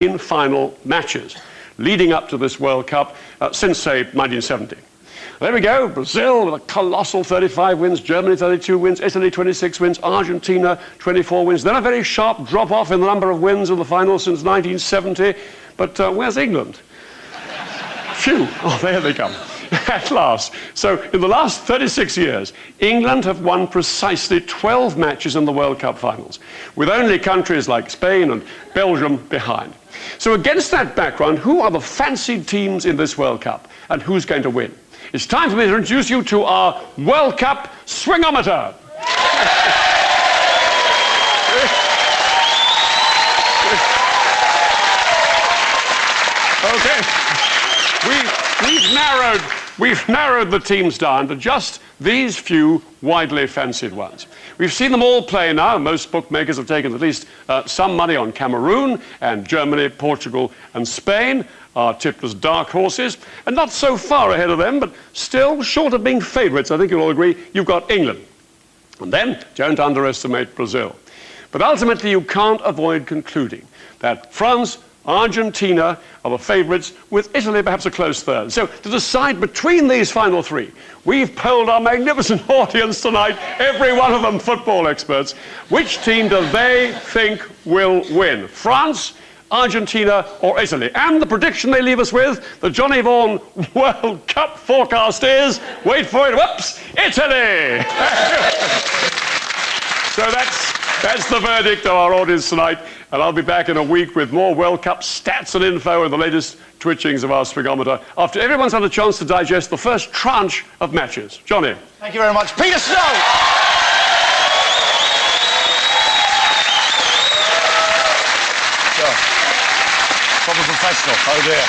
in final matches leading up to this World Cup since, say, 1970. There we go, Brazil with a colossal 35 wins, Germany 32 wins, Italy 26 wins, Argentina 24 wins. Then a very sharp drop-off in the number of wins in the final since 1970. But where's England? Phew, oh, there they come. At last. So, in the last 36 years, England have won precisely 12 matches in the World Cup finals, with only countries like Spain and Belgium behind. So, against that background, who are the fancied teams in this World Cup, and who's going to win? It's time for me to introduce you to our World Cup swingometer. Okay. We've narrowed the teams down to just these few widely fancied ones. We've seen them all play now. Most bookmakers have taken at least some money on Cameroon, and Germany, Portugal and Spain are tipped as dark horses, and not so far ahead of them, but still short of being favourites. I think you'll all agree you've got England. And then don't underestimate Brazil. But ultimately you can't avoid concluding that France, Argentina are the favourites, with Italy perhaps a close third. So to decide between these final three, we've polled our magnificent audience tonight, every one of them football experts. Which team do they think will win? France, Argentina or Italy? And the prediction they leave us with, the Johnny Vaughan World Cup forecast is, wait for it, whoops, Italy! So that's the verdict of our audience tonight, and I'll be back in a week with more World Cup stats and info and the latest twitchings of our swingometer after everyone's had a chance to digest the first tranche of matches. Johnny. Thank you very much. Peter Snow! Proper professional. Oh dear.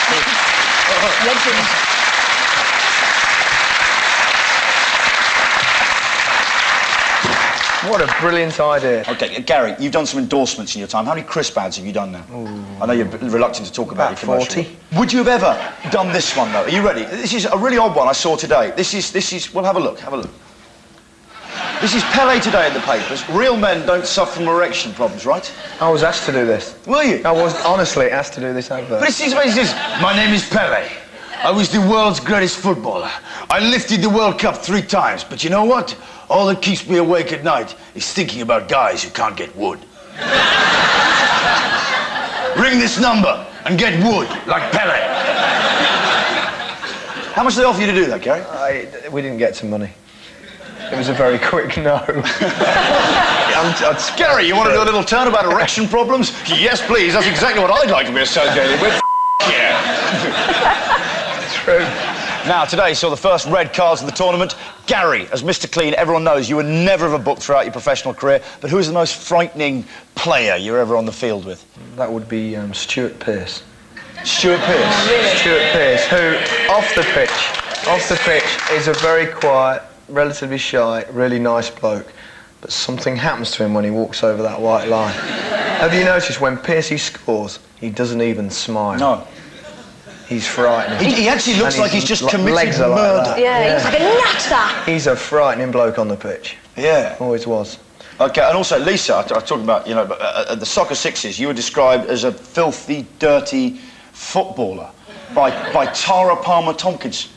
Legend. What a brilliant idea. Okay, Gary, you've done some endorsements in your time. How many crisp ads have you done now? Ooh. I know you're reluctant to talk about your commercial. 40. Would you have ever done this one, though? Are you ready? This is a really odd one I saw today. This is, well, have a look. This is Pele today in the papers. Real men don't suffer from erection problems, right? I was asked to do this. Were you? I was honestly asked to do this advert. But it says, my name is Pele. I was the world's greatest footballer. I lifted the World Cup 3 times, but you know what? All that keeps me awake at night is thinking about guys who can't get wood. Ring this number and get wood, like Pele. How much did they offer you to do that, Gary? We didn't get some money. It was a very quick no. Gary, you want to do a little turn about erection problems? Yes, please. That's exactly what I'd like to be associated with. Yeah. True. Now, today saw the first red cards of the tournament. Gary, as Mr. Clean, everyone knows you were never of a book throughout your professional career, but who's the most frightening player you're ever on the field with? That would be Stuart Pearce. Stuart Pearce? Oh, really? Stuart Pearce, who, off the pitch, is a very quiet, relatively shy, really nice bloke, but something happens to him when he walks over that white line. Have you noticed when Pearcey scores, he doesn't even smile? No. He's frightening. He actually looks like he's just committed murder. Yeah, he's like a nutter. He's a frightening bloke on the pitch. Yeah. Always was. OK, and also, Lisa, I was talking about, you know, at the Soccer Sixes, you were described as a filthy, dirty footballer by Tara Palmer-Tompkins.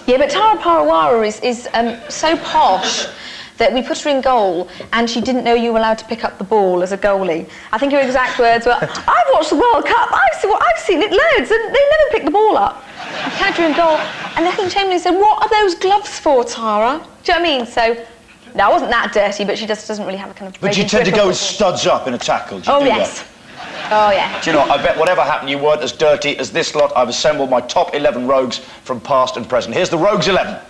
Yeah, but Tara Parawara is so posh that we put her in goal and she didn't know you were allowed to pick up the ball as a goalie. I think her exact words were, I've watched the World Cup, I've seen it loads, and they never pick the ball up. I had her in goal, and I think Chamberlain said, what are those gloves for, Tara? Do you know what I mean? So, no, I wasn't that dirty, but she just doesn't really have a kind of... But you tend to go with studs up in a tackle, do you do yes. that? Oh, yeah. Do you know, I bet whatever happened, you weren't as dirty as this lot. I've assembled my top 11 rogues from past and present. Here's the Rogues 11.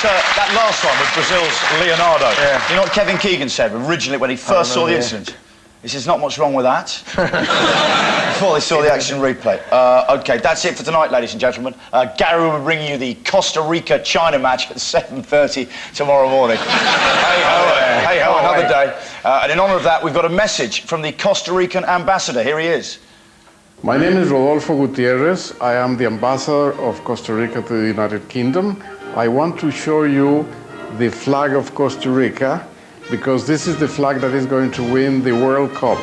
that last one with Brazil's Leonardo. Yeah. You know what Kevin Keegan said originally when he first saw the incident? He says, not much wrong with that. Before they saw the action replay. OK, that's it for tonight, ladies and gentlemen. Gary will be bringing you the Costa Rica-China match at 7:30 tomorrow morning. Hey ho, another day. And in honour of that, we've got a message from the Costa Rican ambassador. Here he is. My name is Rodolfo Gutierrez. I am the ambassador of Costa Rica to the United Kingdom. I want to show you the flag of Costa Rica because this is the flag that is going to win the World Cup.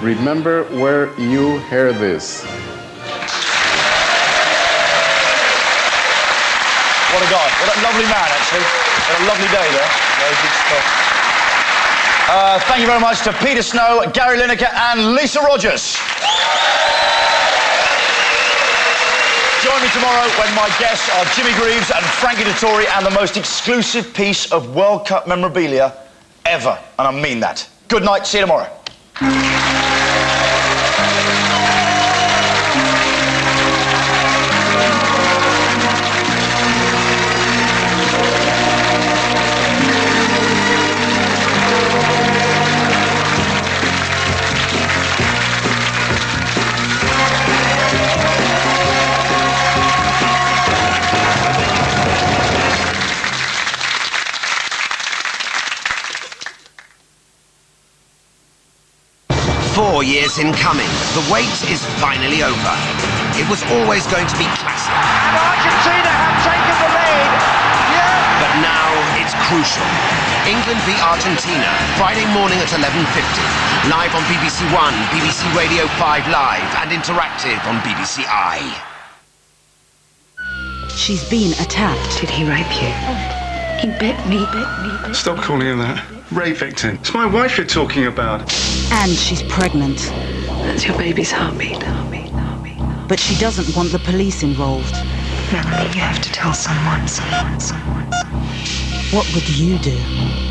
Remember where you hear this. What a guy. What a lovely man, actually. What a lovely day there. Very good stuff. Thank you very much to Peter Snow, Gary Lineker and Lisa Rogers. Join me tomorrow when my guests are Jimmy Greaves and Frankie Dettori and the most exclusive piece of World Cup memorabilia ever. And I mean that. Good night. See you tomorrow. 4 years in coming, the wait is finally over. It was always going to be classic. And Argentina have taken the lead. Yeah. But now it's crucial. England v Argentina, Friday morning at 11:50. Live on BBC One, BBC Radio 5 Live, and interactive on BBC I. She's been attacked. Did he rape you? He bit me. Stop calling her that. Rape victim. It's my wife you're talking about. And she's pregnant. That's your baby's heartbeat. But she doesn't want the police involved. Melanie, you have to tell someone. What would you do?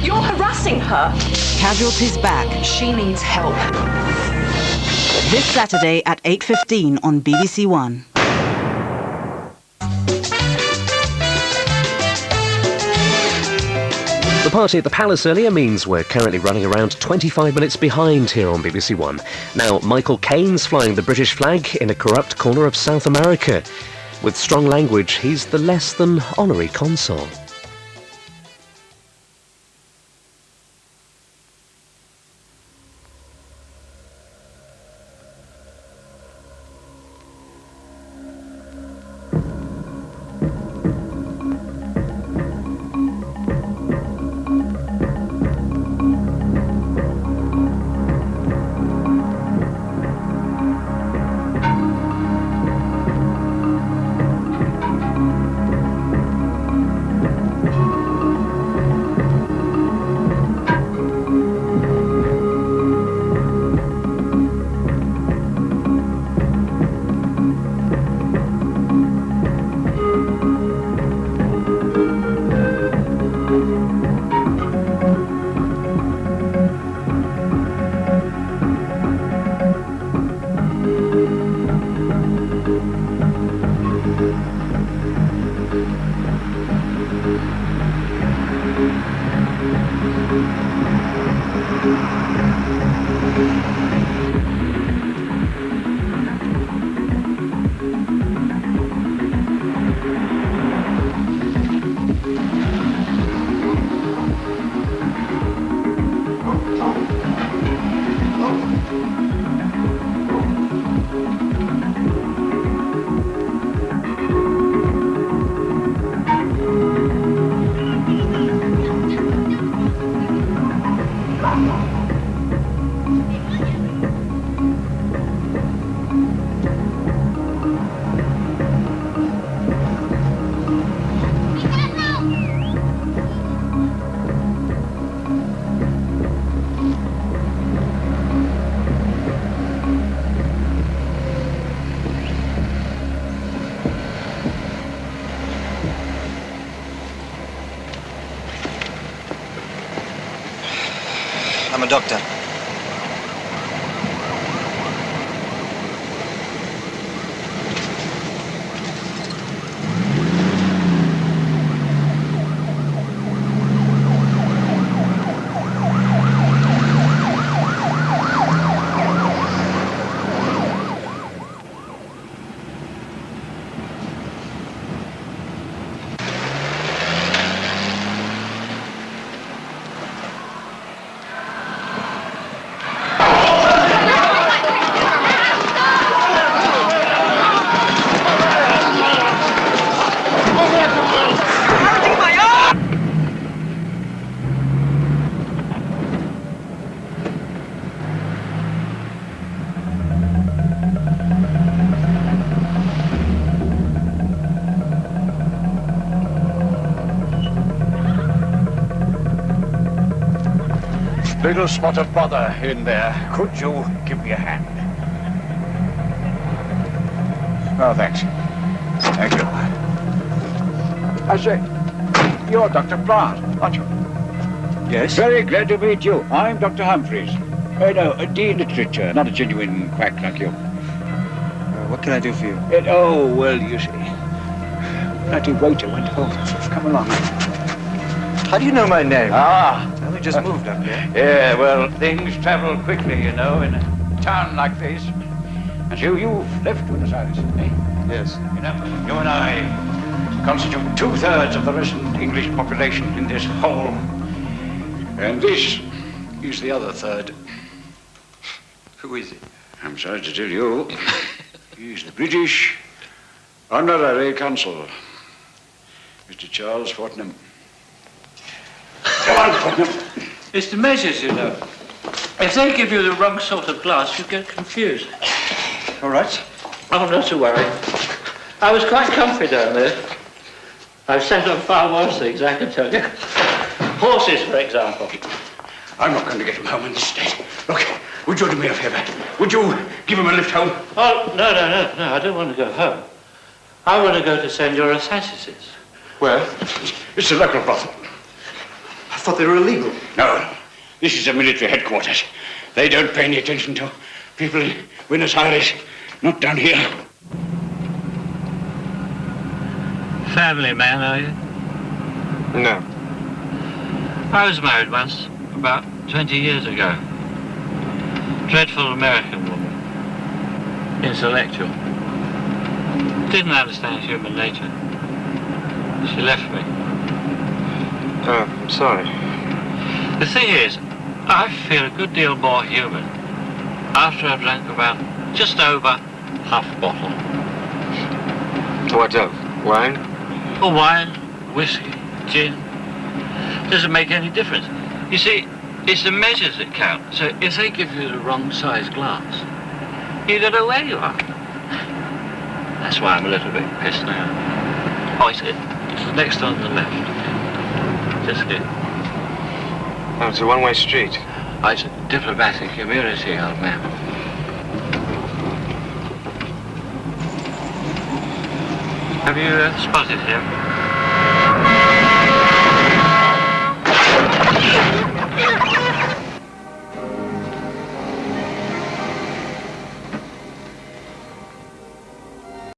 You're harassing her. Casualties back. She needs help. This Saturday at 8:15 on BBC One. The party at the Palace earlier means we're currently running around 25 minutes behind here on BBC One. Now, Michael Caine's flying the British flag in a corrupt corner of South America. With strong language, he's the less than honary consul. I'm a doctor. Little spot of bother in there. Could you give me a hand? Oh, thanks. Thank you. I say, you're Dr. Plant, aren't you? Yes? Very glad to meet you. I'm Dr. Humphreys. No, a Dean Literature, not a genuine quack like you. What can I do for you? Oh, well, you see. Bloody waiter went home. Come along. How do you know my name? Ah. I only just moved up here. Yeah, well, things travel quickly, you know, in a town like this. And so you've left with us, eh? Yes. You know, you and I constitute 2/3 of the resident English population in this whole. And this is the other third. Who is it? I'm sorry to tell you, he's the British Honorary Consul, Mr. Charles Fortnum. Come on, Fortnum. It's the measures, you know. If they give you the wrong sort of glass, you get confused. All right. Oh, not to worry. I was quite comfy down there. I've sat on far worse things, I can tell you. Horses, for example. I'm not going to get him home in this state. Look, would you do me a favour? Would you give him a lift home? Oh, no, I don't want to go home. I want to go to Senor Assassin's. Where? It's a local brothel. I thought they were illegal. No, this is a military headquarters. They don't pay any attention to people in Buenos Aires, not down here. Family man, are you? No. I was married once, about 20 years ago. Dreadful American woman. Intellectual. Didn't understand human nature. She left me. Oh, I'm sorry. The thing is, I feel a good deal more human after I've drank about just over half a bottle. What of? Wine? Or wine, whiskey, gin. Doesn't make any difference. You see, it's the measures that count. So if they give you the wrong size glass, you don't know where you are. That's why I'm a little bit pissed now. Oh, it's next on the left. Just here. Oh, it's a one-way street. Oh, it's a diplomatic community, old man. Have you spotted him?